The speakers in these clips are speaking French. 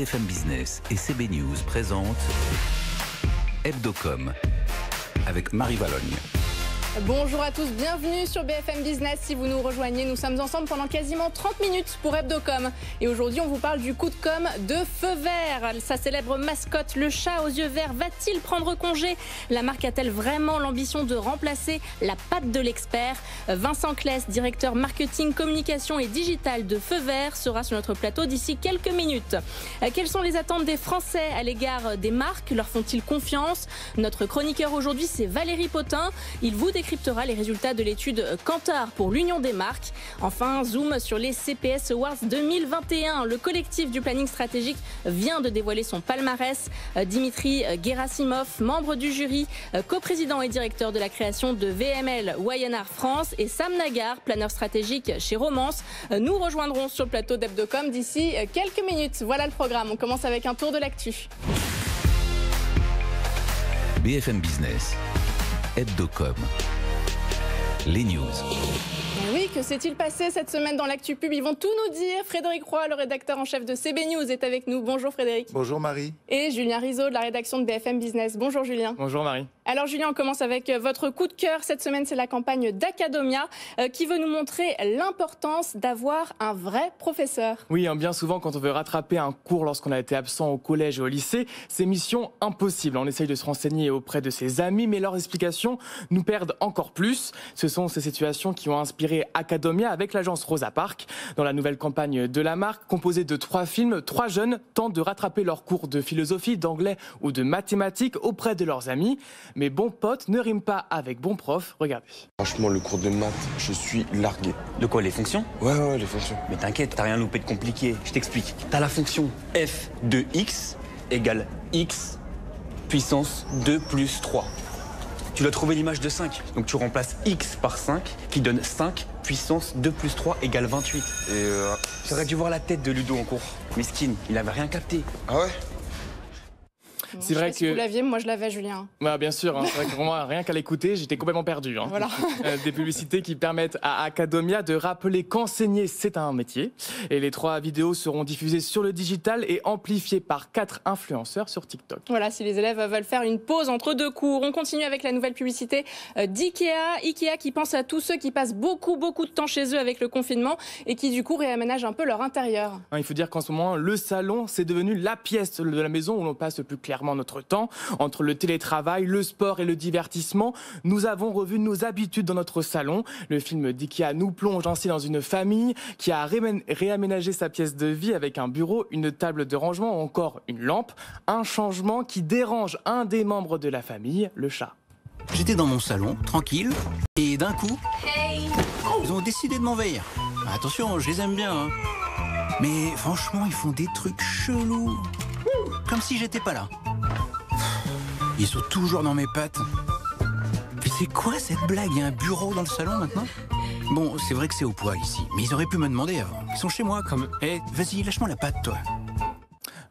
BFM Business et CB News présentent Hebdocom avec Marie Valogne. Bonjour à tous, bienvenue sur BFM Business. Si vous nous rejoignez, nous sommes ensemble pendant quasiment 30 minutes pour Hebdocom. Et aujourd'hui, on vous parle du coup de com' de Feu Vert. Sa célèbre mascotte, le chat aux yeux verts, va-t-il prendre congé? La marque a-t-elle vraiment l'ambition de remplacer la patte de l'expert? Vincent Claes, directeur marketing, communication et digital de Feu Vert, sera sur notre plateau d'ici quelques minutes. Quelles sont les attentes des Français à l'égard des marques? Leur font-ils confiance? Notre chroniqueur aujourd'hui, c'est Valérie Potin. Il vous décryptera les résultats de l'étude Kantar pour l'Union des marques. Enfin, zoom sur les CPS Awards 2021. Le collectif du planning stratégique vient de dévoiler son palmarès. Dimitri Gerasimov, membre du jury, coprésident et directeur de la création de VML YNR France, et Sam Nagar, planeur stratégique chez Romance, nous rejoindront sur le plateau d'Hebdocom d'ici quelques minutes. Voilà le programme. On commence avec un tour de l'actu. BFM Business, Hebdocom, les news. Oui, que s'est-il passé cette semaine dans l'actu pub? Ils vont tout nous dire. Frédéric Roy, le rédacteur en chef de CB News, est avec nous. Bonjour Frédéric. Bonjour Marie. Et Julien Rizzo de la rédaction de BFM Business. Bonjour Julien. Bonjour Marie. Alors Julien, on commence avec votre coup de cœur. Cette semaine, c'est la campagne d'Academia qui veut nous montrer l'importance d'avoir un vrai professeur. Oui, bien souvent, quand on veut rattraper un cours lorsqu'on a été absent au collège et au lycée, c'est mission impossible. On essaye de se renseigner auprès de ses amis, mais leurs explications nous perdent encore plus. Ce sont ces situations qui ont inspiré Academia avec l'agence Rosa Parks. Dans la nouvelle campagne de la marque, composée de 3 films, 3 jeunes tentent de rattraper leurs cours de philosophie, d'anglais ou de mathématiques auprès de leurs amis. Mais bon pote ne rime pas avec bon prof, regardez. Franchement, le cours de maths, je suis largué. De quoi, les fonctions? Ouais, les fonctions. Mais t'inquiète, t'as rien loupé de compliqué, je t'explique. T'as la fonction f de x égale x puissance 2 plus 3. Tu dois trouver l'image de 5. Donc tu remplaces x par 5, qui donne 5 puissance 2 plus 3 égale 28. Et J'aurais dû voir la tête de Ludo en cours. Mesquine, il avait rien capté. Ah ouais? C'est vrai que vous l'aviez, moi je l'avais Julien. Ouais, bien sûr, c'est vrai que vraiment, rien qu'à l'écouter, j'étais complètement perdu. Voilà. Des publicités qui permettent à Academia de rappeler qu'enseigner, c'est un métier. Et les 3 vidéos seront diffusées sur le digital et amplifiées par 4 influenceurs sur TikTok. Voilà, si les élèves veulent faire une pause entre 2 cours. On continue avec la nouvelle publicité d'IKEA. IKEA qui pense à tous ceux qui passent beaucoup de temps chez eux avec le confinement et qui du coup réaménagent un peu leur intérieur. Il faut dire qu'en ce moment, le salon, c'est devenu la pièce de la maison où l'on passe le plus clairement notre temps. Entre le télétravail, le sport et le divertissement, nous avons revu nos habitudes dans notre salon. Le film d'IKEA nous plonge ainsi dans une famille qui a réaménagé sa pièce de vie avec un bureau, une table de rangement ou encore une lampe. Un changement qui dérange un des membres de la famille, le chat. J'étais dans mon salon, tranquille, et d'un coup, ils ont décidé de m'envahir. Attention, je les aime bien, hein. Mais franchement, ils font des trucs chelous. Comme si j'étais pas là. Ils sont toujours dans mes pattes. Mais c'est quoi cette blague? Il y a un bureau dans le salon maintenant? Bon, c'est vrai que c'est au poil ici, mais ils auraient pu me demander avant. Ils sont chez moi comme... Vas-y, lâche-moi la patte, toi.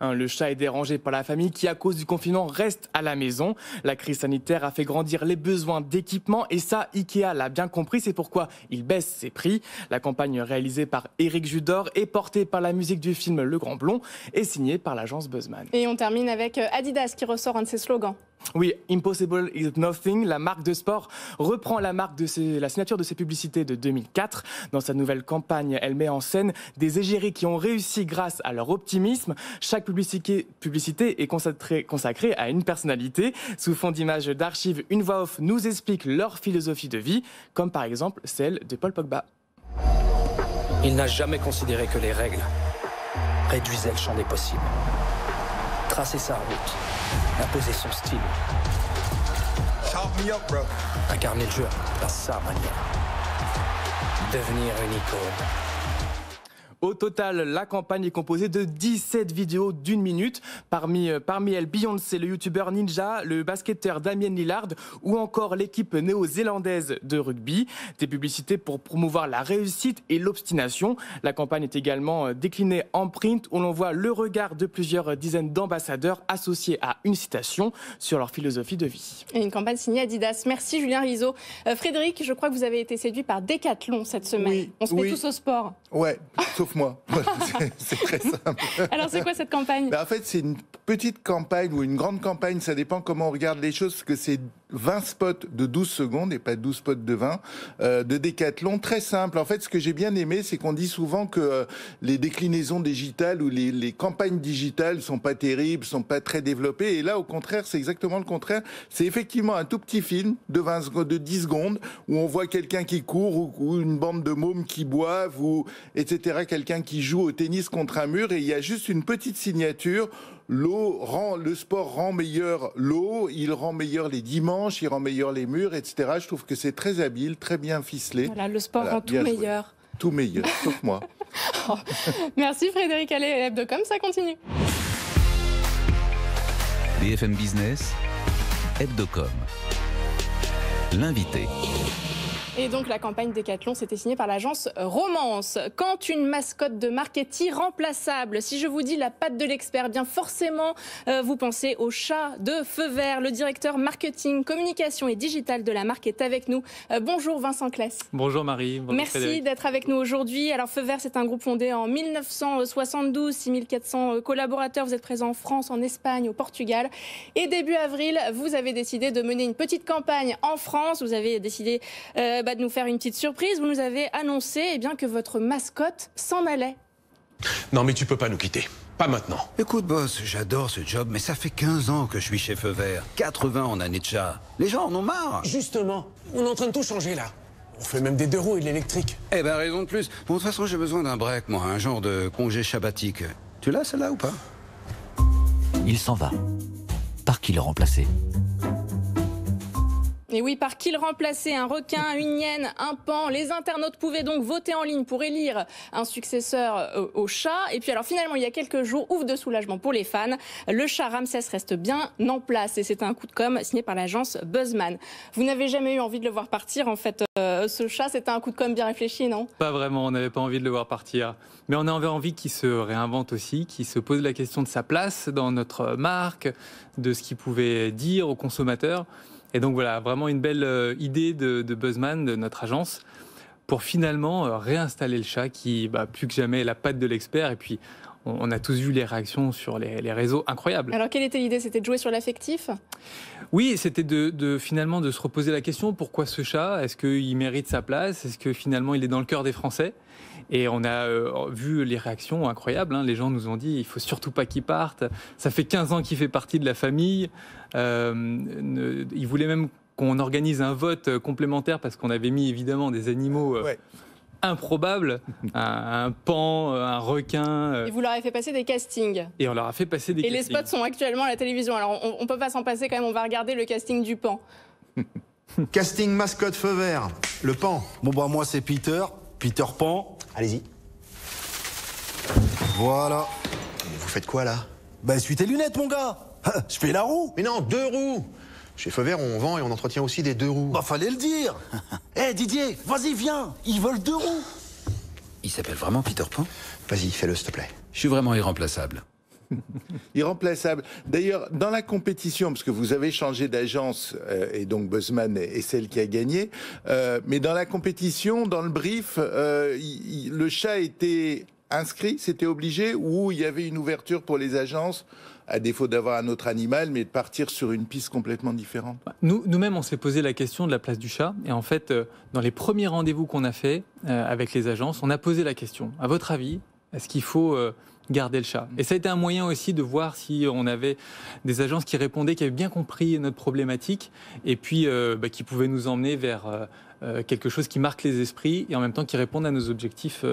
Le chat est dérangé par la famille qui, à cause du confinement, reste à la maison. La crise sanitaire a fait grandir les besoins d'équipement et ça, Ikea l'a bien compris. C'est pourquoi il baisse ses prix. La campagne réalisée par Éric Judor et portée par la musique du film Le Grand Blond est signée par l'agence Buzzman. Et on termine avec Adidas qui ressort un de ses slogans. Oui, Impossible is Nothing, la marque de sport, reprend la signature de ses publicités de 2004. Dans sa nouvelle campagne, elle met en scène des égéries qui ont réussi grâce à leur optimisme. Chaque publicité est consacrée à une personnalité. Sous fond d'images d'archives, une voix off nous explique leur philosophie de vie, comme par exemple celle de Paul Pogba. Il n'a jamais considéré que les règles réduisaient le champ des possibles. Tracer sa route, imposer son style. Incarner le jeu à sa manière. Devenir une icône. Au total, la campagne est composée de 17 vidéos d'1 minute. Parmi elles, Beyoncé, le youtubeur Ninja, le basketteur Damien Lillard ou encore l'équipe néo-zélandaise de rugby. Des publicités pour promouvoir la réussite et l'obstination. La campagne est également déclinée en print où l'on voit le regard de plusieurs dizaines d'ambassadeurs associés à une citation sur leur philosophie de vie. Et une campagne signée Adidas. Merci Julien Rizzo. Frédéric, je crois que vous avez été séduit par Décathlon cette semaine. Oui, On se met tous au sport. Ouais, sauf sauf moi. C'est très simple. Alors c'est quoi cette campagne? En fait, c'est une petite campagne ou une grande campagne, ça dépend comment on regarde les choses, parce que c'est 20 spots de 12 secondes et pas 12 spots de 20 de Décathlon, très simple. En fait, ce que j'ai bien aimé, c'est qu'on dit souvent que les déclinaisons digitales ou les campagnes digitales sont pas terribles, sont pas très développées, et là, au contraire, c'est exactement le contraire. C'est effectivement un tout petit film de 10 secondes où on voit quelqu'un qui court ou une bande de mômes qui boivent ou etc. Quelqu'un qui joue au tennis contre un mur, et il y a juste une petite signature. Le sport rend meilleur l'eau, il rend meilleur les dimanches, il rend meilleur les murs, etc. Je trouve que c'est très habile, très bien ficelé. Voilà, le sport rend tout meilleur. Tout meilleur, sauf moi. Merci Frédéric Allais, Hebdocom, ça continue. BFM Business, Hebdocom. L'invité. Et donc la campagne Décathlon, c'était signée par l'agence Romance. Quand une mascotte de marque est irremplaçable, si je vous dis la patte de l'expert, bien forcément vous pensez au chat de Feu Vert. Le directeur marketing, communication et digital de la marque est avec nous. Bonjour Vincent Claes. Bonjour Marie. Bonjour Merci Frédéric. d'être avec nous aujourd'hui. Alors Feu Vert, c'est un groupe fondé en 1972, 6400 collaborateurs. Vous êtes présents en France, en Espagne, au Portugal. Et début avril, vous avez décidé de mener une petite campagne en France. Vous avez décidé de nous faire une petite surprise. Vous nous avez annoncé que votre mascotte s'en allait. Non mais tu peux pas nous quitter. Pas maintenant. Écoute, boss, j'adore ce job, mais ça fait 15 ans que je suis chez Feu Vert. 80 en année de chat. Les gens en ont marre. Justement, on est en train de tout changer là. On fait même des 2 roues et de l'électrique. Eh ben, raison de plus. Bon, de toute façon, j'ai besoin d'un break, moi, un genre de congé sabbatique. Tu l'as, celle-là, ou pas? Il s'en va. Par qui le remplacer? Et oui, par qui le remplacer? Un requin, une hyène, un paon. Les internautes pouvaient donc voter en ligne pour élire un successeur au chat. Et puis alors finalement, il y a quelques jours, ouf de soulagement pour les fans, le chat Ramsès reste bien en place. Et c'est un coup de com' signé par l'agence Buzzman. Vous n'avez jamais eu envie de le voir partir, en fait, ce chat? C'était un coup de com' bien réfléchi, non? Pas vraiment, on n'avait pas envie de le voir partir. Mais on avait envie qu'il se réinvente aussi, qu'il se pose la question de sa place dans notre marque, de ce qu'il pouvait dire aux consommateurs. Et donc voilà, vraiment une belle idée de Buzzman, de notre agence, pour finalement réinstaller le chat qui, plus que jamais, est la patte de l'expert. Et puis, on a tous vu les réactions sur les réseaux incroyables. Alors, quelle était l'idée? C'était de jouer sur l'affectif? Oui, c'était finalement de se reposer la question, pourquoi ce chat? Est-ce qu'il mérite sa place? Est-ce que finalement, il est dans le cœur des Français? Et on a vu les réactions incroyables. Les gens nous ont dit, il ne faut surtout pas qu'il parte. Ça fait 15 ans qu'il fait partie de la famille. Ils voulaient même qu'on organise un vote complémentaire parce qu'on avait mis évidemment des animaux improbables. Un paon, un requin. Et vous leur avez fait passer des castings. Et on leur a fait passer des castings. Et les spots sont actuellement à la télévision. Alors on ne peut pas s'en passer quand même. On va regarder le casting du paon. Casting mascotte Feu Vert. Le paon. Bon, moi c'est Peter Pan. Allez-y. Voilà. Vous faites quoi là? Suis tes lunettes, mon gars. Je fais la roue. Mais non, 2 roues. Chez Feu Vert, on vend et on entretient aussi des 2 roues. Fallait le dire. Didier, vas-y, viens. Ils veulent 2 roues. Il s'appelle vraiment Peter Pan? Vas-y, fais-le, s'il te plaît. Je suis vraiment irremplaçable. Irremplaçable. D'ailleurs, dans la compétition, parce que vous avez changé d'agence, et donc Buzzman est celle qui a gagné, mais dans la compétition, dans le brief, le chat était inscrit, c'était obligé, ou il y avait une ouverture pour les agences, à défaut d'avoir un autre animal, mais de partir sur une piste complètement différente? Nous-mêmes, on s'est posé la question de la place du chat. Et en fait, dans les premiers rendez-vous qu'on a fait avec les agences, on a posé la question. À votre avis, est-ce qu'il faut garder le chat? Et ça a été un moyen aussi de voir si on avait des agences qui répondaient, qui avaient bien compris notre problématique, et puis qui pouvaient nous emmener vers quelque chose qui marque les esprits et en même temps qui répondent à nos objectifs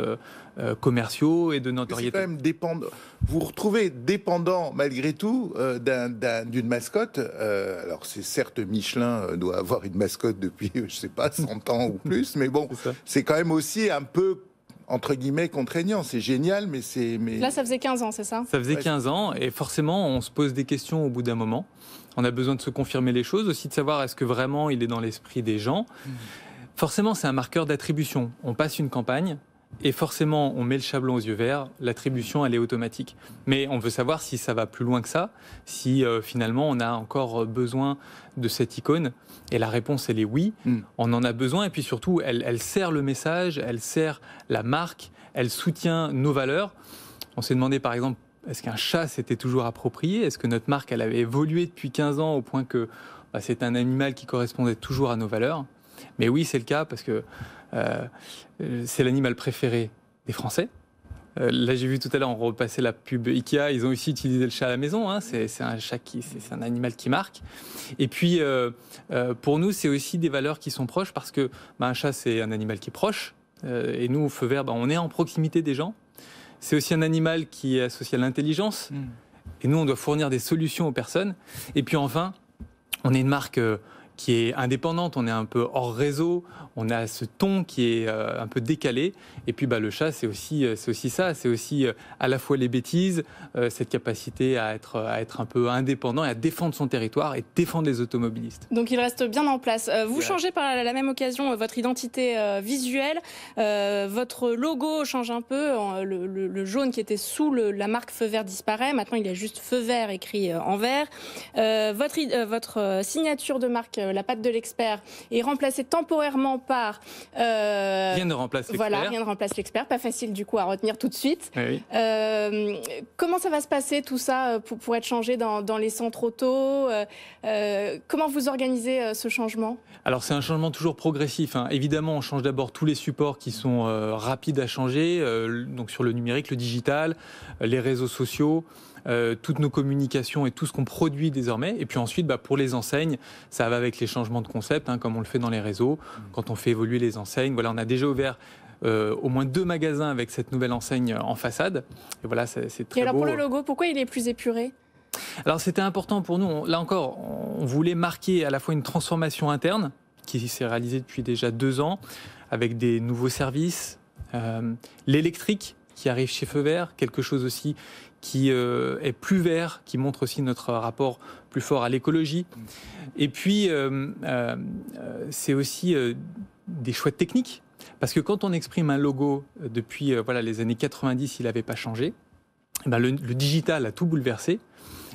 commerciaux et de notoriété. C'est quand même dépendant. Vous vous retrouvez dépendant malgré tout d'une mascotte. Alors c'est certes Michelin doit avoir une mascotte depuis je sais pas 100 ans ou plus, mais bon, c'est quand même aussi un peu entre guillemets contraignant. C'est génial, mais c'est... Là, ça faisait 15 ans, c'est ça? Ça faisait 15 ans, et forcément, on se pose des questions au bout d'un moment. On a besoin de se confirmer les choses, aussi de savoir est-ce que vraiment il est dans l'esprit des gens. Forcément, c'est un marqueur d'attribution. On passe une campagne, et forcément, on met le chat blanc aux yeux verts, l'attribution, elle est automatique. Mais on veut savoir si ça va plus loin que ça, si finalement, on a encore besoin de cette icône. Et la réponse, elle est oui, on en a besoin. Et puis surtout, elle sert le message, elle sert la marque, elle soutient nos valeurs. On s'est demandé par exemple, est-ce qu'un chat c'était toujours approprié? Est-ce que notre marque elle avait évolué depuis 15 ans au point que c'est un animal qui correspondait toujours à nos valeurs? Mais oui, c'est le cas parce que c'est l'animal préféré des Français. Là, j'ai vu tout à l'heure, on repassait la pub Ikea. Ils ont aussi utilisé le chat à la maison. Hein. C'est un animal qui marque. Et puis, pour nous, c'est aussi des valeurs qui sont proches parce que un chat, c'est un animal qui est proche. Et nous, au Feu Vert, on est en proximité des gens. C'est aussi un animal qui est associé à l'intelligence. Et nous, on doit fournir des solutions aux personnes. Et puis enfin, on est une marque qui est indépendante, on est un peu hors réseau, on a ce ton qui est un peu décalé. Et puis le chat, c'est aussi ça, c'est aussi à la fois les bêtises, cette capacité à être un peu indépendant et à défendre son territoire et défendre les automobilistes. Donc il reste bien en place. Vous changez par la même occasion votre identité visuelle, votre logo change un peu, le jaune qui était sous la marque Feu Vert disparaît, maintenant il y a juste Feu Vert écrit en vert. Votre signature de marque, la patte de l'expert, est remplacée temporairement par... rien ne remplace l'expert. Voilà, rien ne remplace l'expert. Pas facile du coup à retenir tout de suite. Oui. Comment ça va se passer tout ça pour être changé dans les centres auto? Comment vous organisez ce changement? Alors c'est un changement toujours progressif. Hein. Évidemment, on change d'abord tous les supports qui sont rapides à changer, donc sur le numérique, le digital, les réseaux sociaux. Toutes nos communications et tout ce qu'on produit désormais. Et puis ensuite, pour les enseignes, ça va avec les changements de concept, comme on le fait dans les réseaux, quand on fait évoluer les enseignes. Voilà, on a déjà ouvert au moins 2 magasins avec cette nouvelle enseigne en façade. Et voilà, c'est très beau. Et alors pour le logo, pourquoi il est plus épuré? Alors c'était important pour nous. Là encore, on voulait marquer à la fois une transformation interne qui s'est réalisée depuis déjà 2 ans avec des nouveaux services, l'électrique qui arrive chez Feu Vert, quelque chose aussi qui est plus vert, qui montre aussi notre rapport plus fort à l'écologie. Et puis, c'est aussi des choix techniques, parce que quand on exprime un logo depuis les années 90, il n'avait pas changé, le digital a tout bouleversé.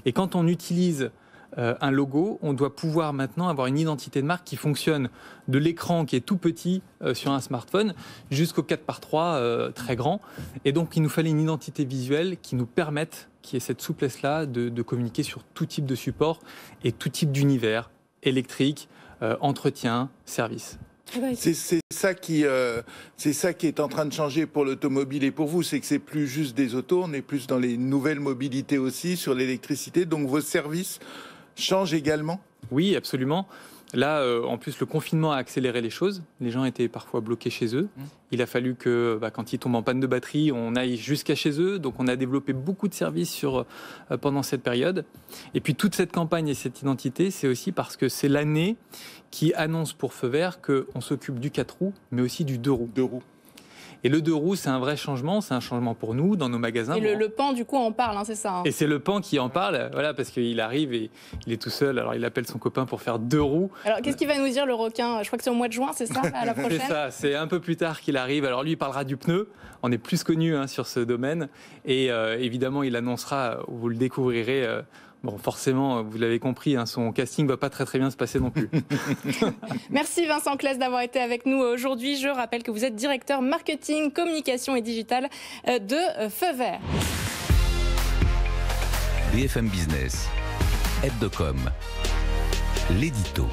Et quand on utilise un logo, on doit pouvoir maintenant avoir une identité de marque qui fonctionne de l'écran qui est tout petit sur un smartphone jusqu'au 4:3 très grand. Et donc, il nous fallait une identité visuelle qui nous permette, qui ait cette souplesse-là, de communiquer sur tout type de support et tout type d'univers, électrique, entretien, service. C'est ça qui est en train de changer pour l'automobile et pour vous, c'est que c'est plus juste des autos, on est plus dans les nouvelles mobilités aussi, sur l'électricité, donc vos services changent également? Oui, absolument. Là, en plus, le confinement a accéléré les choses. Les gens étaient parfois bloqués chez eux. Il a fallu que, quand ils tombent en panne de batterie, on aille jusqu'à chez eux. Donc, on a développé beaucoup de services pendant cette période. Et puis, toute cette campagne et cette identité, c'est aussi parce que c'est l'année qui annonce pour Feu Vert qu'on s'occupe du 4 roues, mais aussi du 2 roues. 2 roues. Et le 2 roues, c'est un vrai changement. C'est un changement pour nous, dans nos magasins. Et le PAN, du coup, en parle, c'est ça. Et c'est le PAN qui en parle, parce qu'il arrive et il est tout seul. Alors, il appelle son copain pour faire 2 roues. Alors, qu'est-ce qu'il va nous dire, le requin? Je crois que c'est au mois de juin, c'est ça, à la prochaine? C'est ça, c'est un peu plus tard qu'il arrive. Alors, lui, il parlera du pneu. On est plus connu sur ce domaine. Et évidemment, il annoncera, vous le découvrirez... Bon, forcément, vous l'avez compris, son casting ne va pas très très bien se passer non plus. Merci Vincent Claes d'avoir été avec nous aujourd'hui. Je rappelle que vous êtes directeur marketing, communication et digital de Feu Vert. BFM Business, Hebdocom, l'édito.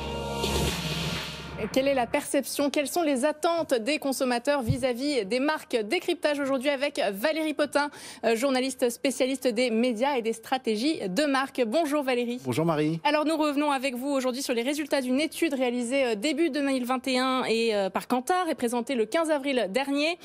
Quelle est la perception? Quelles sont les attentes des consommateurs vis-à-vis des marques? Décryptage aujourd'hui avec Valérie Potin, journaliste spécialiste des médias et des stratégies de marque. Bonjour Valérie. Bonjour Marie. Alors nous revenons avec vous aujourd'hui sur les résultats d'une étude réalisée début 2021 par Kantar et présentée le 15 avril dernier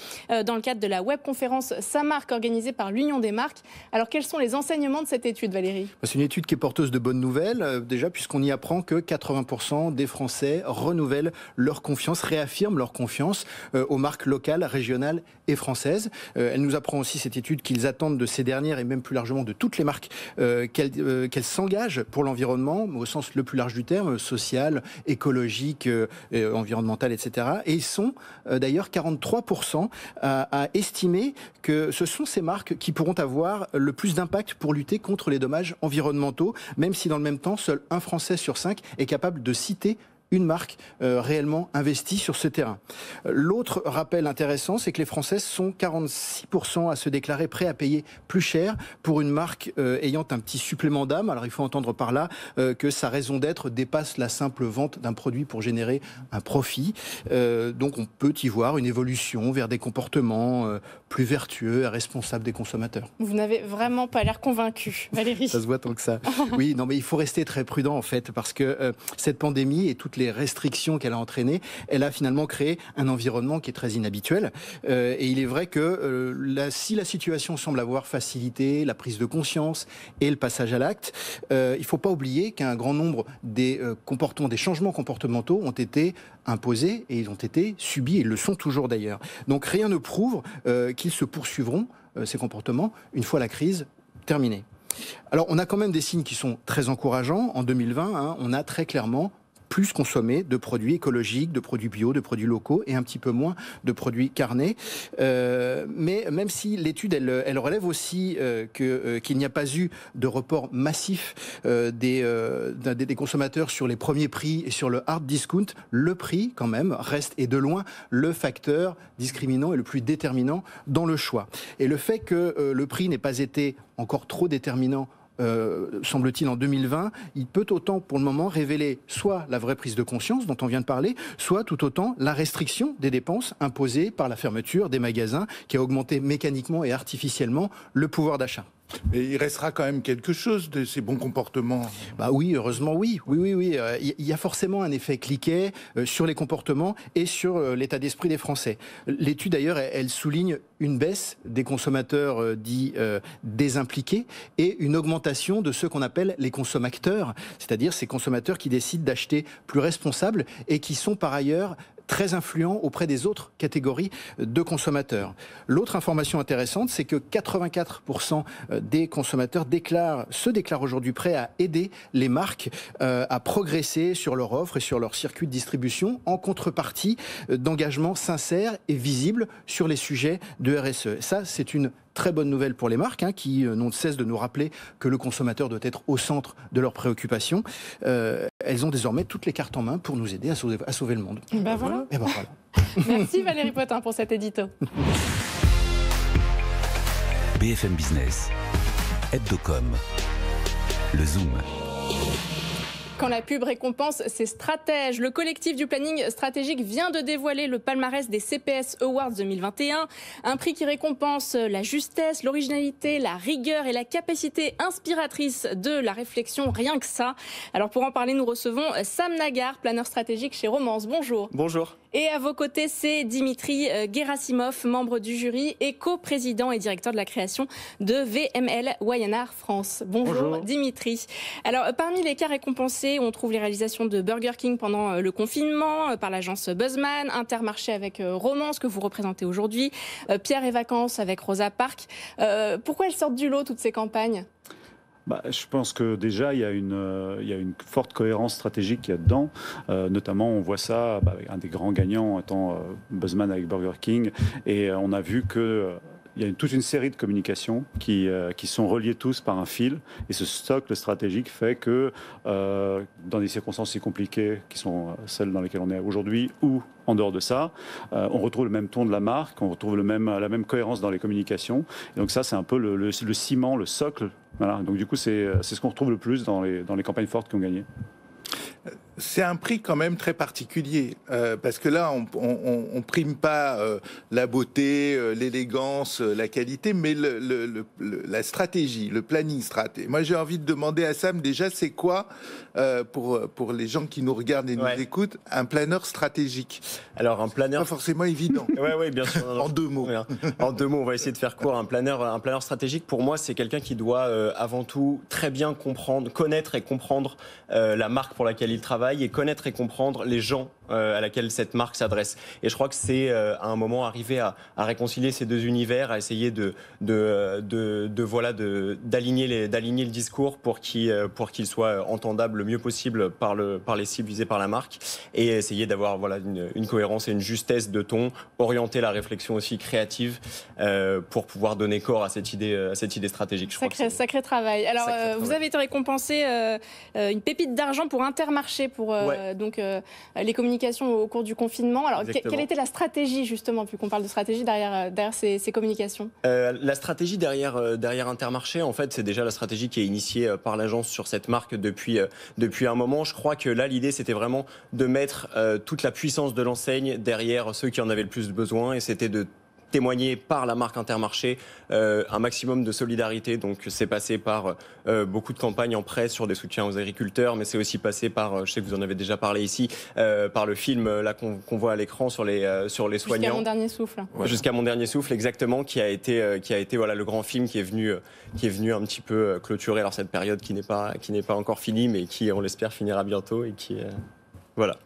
dans le cadre de la webconférence Sa marque organisée par l'Union des marques. Alors quels sont les enseignements de cette étude, Valérie? C'est une étude qui est porteuse de bonnes nouvelles, déjà puisqu'on y apprend que 80% des Français renouvellent leur confiance, réaffirment leur confiance aux marques locales, régionales et françaises. Elle nous apprend aussi, cette étude, qu'ils attendent de ces dernières et même plus largement de toutes les marques qu'elles s'engagent pour l'environnement, au sens le plus large du terme, social, écologique, environnemental, etc. Et ils sont d'ailleurs 43% à estimer que ce sont ces marques qui pourront avoir le plus d'impact pour lutter contre les dommages environnementaux, même si dans le même temps, seul un Français sur 5 est capable de citer une marque réellement investie sur ce terrain. L'autre rappel intéressant, c'est que les Français sont 46% à se déclarer prêts à payer plus cher pour une marque ayant un petit supplément d'âme. Alors il faut entendre par là que sa raison d'être dépasse la simple vente d'un produit pour générer un profit. Donc on peut y voir une évolution vers des comportements plus vertueux et responsables des consommateurs. Vous n'avez vraiment pas l'air convaincu, Valérie. Ça se voit tant que ça. Oui, non mais il faut rester très prudent en fait, parce que cette pandémie et toutes les restrictions qu'elle a entraînées, elle a finalement créé un environnement qui est très inhabituel. Et il est vrai que si la situation semble avoir facilité la prise de conscience et le passage à l'acte, il ne faut pas oublier qu'un grand nombre des changements comportementaux ont été imposés et ils ont été subis, ils le sont toujours d'ailleurs. Donc rien ne prouve qu'ils se poursuivront, ces comportements, une fois la crise terminée. Alors on a quand même des signes qui sont très encourageants. En 2020, on a très clairement plus consommé de produits écologiques, de produits bio, de produits locaux et un petit peu moins de produits carnés. Mais même si l'étude, elle relève aussi qu'il n'y a pas eu de report massif des consommateurs sur les premiers prix et sur le hard discount, le prix quand même reste et de loin le facteur discriminant et le plus déterminant dans le choix. Et le fait que le prix n'ait pas été encore trop déterminant semble-t-il en 2020, il peut autant pour le moment révéler soit la vraie prise de conscience dont on vient de parler, soit tout autant la restriction des dépenses imposées par la fermeture des magasins qui a augmenté mécaniquement et artificiellement le pouvoir d'achat. Mais il restera quand même quelque chose de ces bons comportements. Bah oui, heureusement oui. Oui. Il y a forcément un effet cliquet sur les comportements et sur l'état d'esprit des Français. L'étude d'ailleurs, elle souligne une baisse des consommateurs dits désimpliqués et une augmentation de ceux qu'on appelle les consommateurs, c'est-à-dire ces consommateurs qui décident d'acheter plus responsables et qui sont par ailleurs très influent auprès des autres catégories de consommateurs. L'autre information intéressante, c'est que 84% des consommateurs se déclarent aujourd'hui prêts à aider les marques à progresser sur leur offre et sur leur circuit de distribution en contrepartie d'engagements sincères et visibles sur les sujets de RSE. Ça, c'est une très bonne nouvelle pour les marques qui n'ont de cesse de nous rappeler que le consommateur doit être au centre de leurs préoccupations. Elles ont désormais toutes les cartes en main pour nous aider à sauver le monde. Ben voilà. Et ben voilà. Merci Valérie Potin pour cet édito. BFM Business, Hebdocom, le Zoom. Quand la pub récompense ses stratèges, le collectif du planning stratégique vient de dévoiler le palmarès des CPS Awards 2021. Un prix qui récompense la justesse, l'originalité, la rigueur et la capacité inspiratrice de la réflexion, rien que ça. Alors pour en parler, nous recevons Sam Nagar, planeur stratégique chez Romance. Bonjour. Bonjour. Et à vos côtés, c'est Dimitri Gerasimov, membre du jury et co-président et directeur de la création de VML Wayanar France. Bonjour. Dimitri. Alors parmi les cas récompensés, on trouve les réalisations de Burger King pendant le confinement, par l'agence Buzzman, Intermarché avec Romance que vous représentez aujourd'hui, Pierre et Vacances avec Rosa Parks. Pourquoi elles sortent du lot, toutes ces campagnes ? Je pense que déjà, il y a une forte cohérence stratégique qu'il y a dedans. Notamment, on voit ça avec un des grands gagnants étant Buzzman avec Burger King. Et on a vu que... il y a toute une série de communications qui sont reliées tous par un fil. Et ce socle stratégique fait que dans des circonstances si compliquées qui sont celles dans lesquelles on est aujourd'hui ou en dehors de ça, on retrouve le même ton de la marque, on retrouve la même cohérence dans les communications. Et donc ça, c'est un peu le ciment, le socle. Voilà. Donc du coup, c'est ce qu'on retrouve le plus dans les campagnes fortes qui ont gagné. C'est un prix quand même très particulier, parce que là, on prime pas la beauté, l'élégance, la qualité, mais la stratégie, le planning stratégique. Moi, j'ai envie de demander à Sam, déjà, c'est quoi, pour les gens qui nous regardent et nous écoutent, un planeur stratégique? Alors, un planeur... Pas forcément évident. Oui, bien sûr. En 2 mots. En 2 mots, on va essayer de faire court. Un planeur stratégique, pour moi, c'est quelqu'un qui doit avant tout très bien connaître et comprendre la marque pour laquelle il travaille et connaître et comprendre les gens à laquelle cette marque s'adresse. Et je crois que c'est à un moment arriver à réconcilier ces deux univers, à essayer d'aligner le discours pour qu'il soit entendable le mieux possible par les cibles visées par la marque, et essayer d'avoir une cohérence et une justesse de ton, orienter la réflexion aussi créative pour pouvoir donner corps à cette idée stratégique. Sacré travail. Alors, vous avez été récompensé une pépite d'argent pour Intermarché pour les communications au cours du confinement. Alors, quelle était la stratégie, justement, plus qu'on parle de stratégie derrière ces communications? La stratégie derrière Intermarché, en fait, c'est déjà la stratégie qui est initiée par l'agence sur cette marque depuis un moment. Je crois que là, l'idée, c'était vraiment de mettre toute la puissance de l'enseigne derrière ceux qui en avaient le plus besoin, et c'était de témoigner par la marque Intermarché un maximum de solidarité. Donc c'est passé par beaucoup de campagnes en presse sur des soutiens aux agriculteurs, mais c'est aussi passé par, je sais que vous en avez déjà parlé ici, par le film là qu'on voit à l'écran sur les soignants. Jusqu'à mon dernier souffle. Ouais. Jusqu'à mon dernier souffle, exactement, qui a été le grand film qui est venu un petit peu clôturer cette période qui n'est pas encore finie, mais qui, on l'espère, finira bientôt, et qui voilà.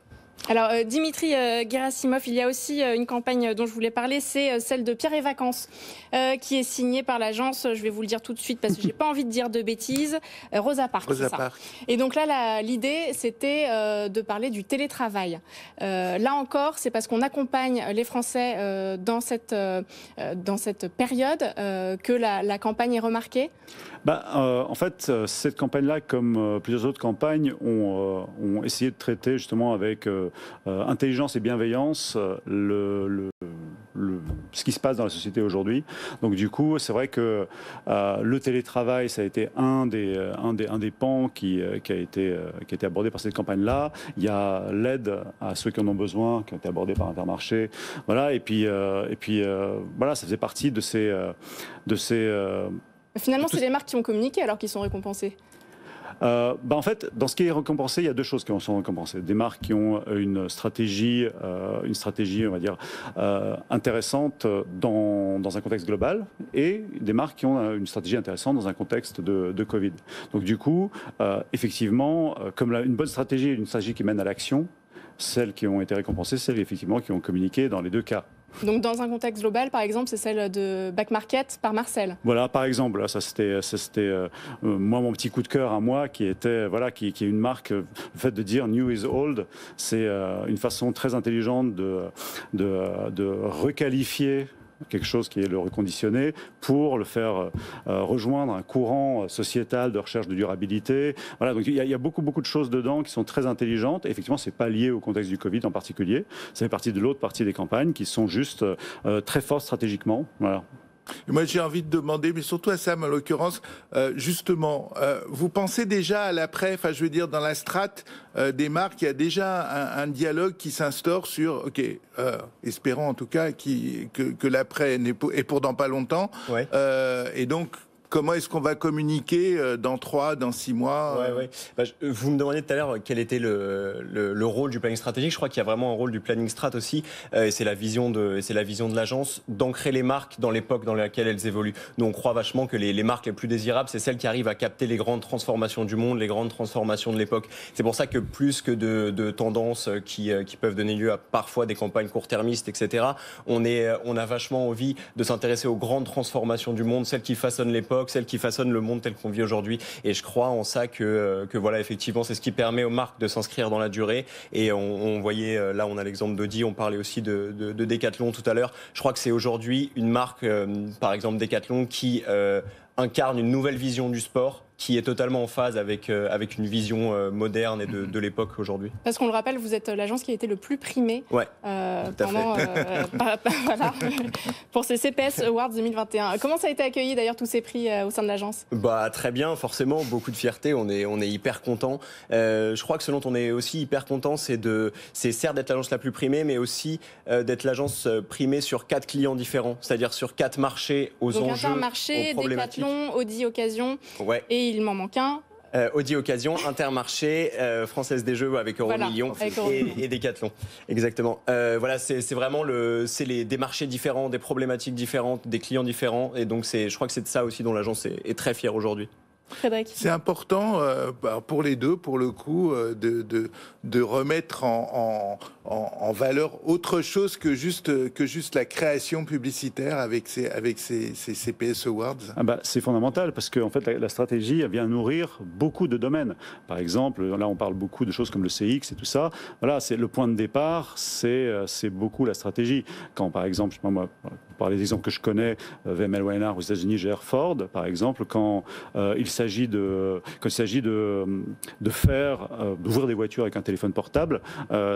Alors, Dimitri Gerasimov, il y a aussi une campagne dont je voulais parler, c'est celle de Pierre et Vacances, qui est signée par l'agence, je vais vous le dire tout de suite parce que j'ai pas envie de dire de bêtises, Rosa Parks. Et donc là, l'idée, c'était de parler du télétravail. Là encore, c'est parce qu'on accompagne les Français dans cette période que la campagne est remarquée. En fait, cette campagne-là, comme plusieurs autres campagnes, ont essayé de traiter justement avec intelligence et bienveillance ce qui se passe dans la société aujourd'hui. Donc du coup, c'est vrai que le télétravail, ça a été un des pans qui a été abordé par cette campagne-là. Il y a l'aide à ceux qui en ont besoin, qui a été abordé par Intermarché. Voilà, et puis ça faisait partie de ces Finalement, c'est les marques qui ont communiqué alors qu'ils sont récompensés. En fait, dans ce qui est récompensé, il y a deux choses qui sont récompensées. Des marques qui ont une stratégie, on va dire, intéressante dans un contexte global, et des marques qui ont une stratégie intéressante dans un contexte de Covid. Donc du coup, effectivement, comme une bonne stratégie, une stratégie qui mène à l'action, celles qui ont été récompensées, celles effectivement qui ont communiqué dans les deux cas. Donc dans un contexte global, par exemple, c'est celle de Back Market par Marcel. Voilà, par exemple, ça c'était moi mon petit coup de cœur à moi, qui est une marque. Le fait de dire New is old, c'est une façon très intelligente de requalifier quelque chose qui est le reconditionné pour le faire rejoindre un courant sociétal de recherche de durabilité. Voilà, donc il y a beaucoup de choses dedans qui sont très intelligentes. Et effectivement, c'est pas lié au contexte du Covid en particulier. Ça fait partie de l'autre partie des campagnes qui sont juste très fortes stratégiquement. Voilà. Et moi, j'ai envie de demander, mais surtout à Sam, en l'occurrence, justement, vous pensez déjà à l'après, enfin, je veux dire, dans la strate des marques, il y a déjà un dialogue qui s'instaure sur, espérons en tout cas que l'après est pour dans pas longtemps, et donc, comment est-ce qu'on va communiquer dans 3, dans 6 mois Vous me demandiez tout à l'heure quel était le rôle du planning stratégique. Je crois qu'il y a vraiment un rôle du planning strat aussi, et c'est la vision de l'agence d'ancrer les marques dans l'époque dans laquelle elles évoluent. Nous, on croit vachement que les marques les plus désirables, c'est celles qui arrivent à capter les grandes transformations du monde, les grandes transformations de l'époque. C'est pour ça que plus que de tendances qui peuvent donner lieu à parfois des campagnes court-termistes, etc., on a vachement envie de s'intéresser aux grandes transformations du monde, celles qui façonnent l'époque, celle qui façonne le monde tel qu'on vit aujourd'hui. Et je crois en ça que voilà, effectivement, c'est ce qui permet aux marques de s'inscrire dans la durée. Et on voyait, là, on a l'exemple d'Audi, on parlait aussi de Decathlon tout à l'heure. Je crois que c'est aujourd'hui une marque, par exemple Decathlon, qui incarne une nouvelle vision du sport, qui est totalement en phase avec une vision moderne et de l'époque aujourd'hui. Parce qu'on le rappelle, vous êtes l'agence qui a été le plus primée pour ces CPS Awards 2021. Comment ça a été accueilli d'ailleurs tous ces prix au sein de l'agence ? Très bien, forcément, beaucoup de fierté, on est hyper content. Je crois que ce dont on est aussi hyper content, c'est certes d'être l'agence la plus primée, mais aussi d'être l'agence primée sur 4 clients différents, c'est-à-dire sur 4 marchés aux enjeux, Intermarché, aux problématiques. Decathlon, Audi Occasion, et il m'en manque un. Audi Occasion, Intermarché, Française des Jeux avec Euromillions et Decathlon. Exactement. C'est vraiment des marchés différents, des problématiques différentes, des clients différents. Et donc, je crois que c'est de ça aussi dont l'agence est très fière aujourd'hui. Frédéric. C'est important pour les deux, pour le coup, de remettre en en valeur autre chose que juste la création publicitaire avec ces CPS Awards? C'est fondamental parce que en fait, la stratégie elle vient nourrir beaucoup de domaines. Par exemple, là on parle beaucoup de choses comme le CX et tout ça. Voilà, c'est le point de départ, c'est beaucoup la stratégie. Quand par exemple, je sais pas moi, par les exemples que je connais, VML Weinhardt aux États-Unis gère Ford, par exemple, quand il s'agit d'ouvrir des voitures avec un téléphone portable,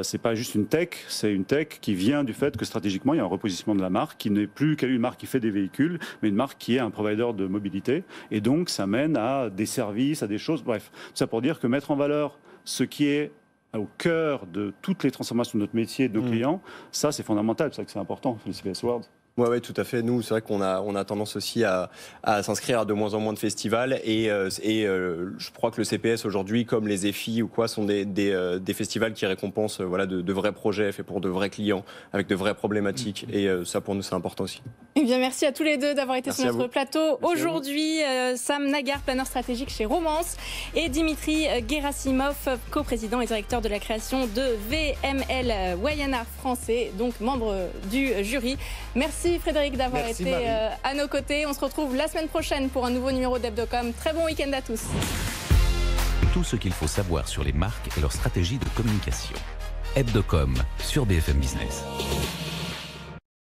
c'est pas juste une tech, c'est une tech qui vient du fait que stratégiquement il y a un repositionnement de la marque qui n'est plus une marque qui fait des véhicules, mais une marque qui est un provider de mobilité, et donc ça mène à des services, à des choses, bref, tout ça pour dire que mettre en valeur ce qui est au cœur de toutes les transformations de notre métier, de nos clients, ça c'est fondamental, c'est ça que c'est important, les CPS Awards. Oui, tout à fait. Nous, c'est vrai qu'on a tendance aussi à s'inscrire à de moins en moins de festivals et je crois que le CPS aujourd'hui, comme les EFI ou quoi, sont des festivals qui récompensent de vrais projets faits pour de vrais clients avec de vraies problématiques et ça pour nous c'est important aussi. Eh bien, merci à tous les deux d'avoir été sur notre plateau. Aujourd'hui, Sam Nagar, planeur stratégique chez Romance, et Dimitri Gerasimov, coprésident et directeur de la création de VML Weinhardt français, donc membre du jury. Merci Frédéric d'avoir été à nos côtés. On se retrouve la semaine prochaine pour un nouveau numéro d'Hebdocom. Très bon week-end à tous. Tout ce qu'il faut savoir sur les marques et leur stratégie de communication. Hebdocom sur BFM Business.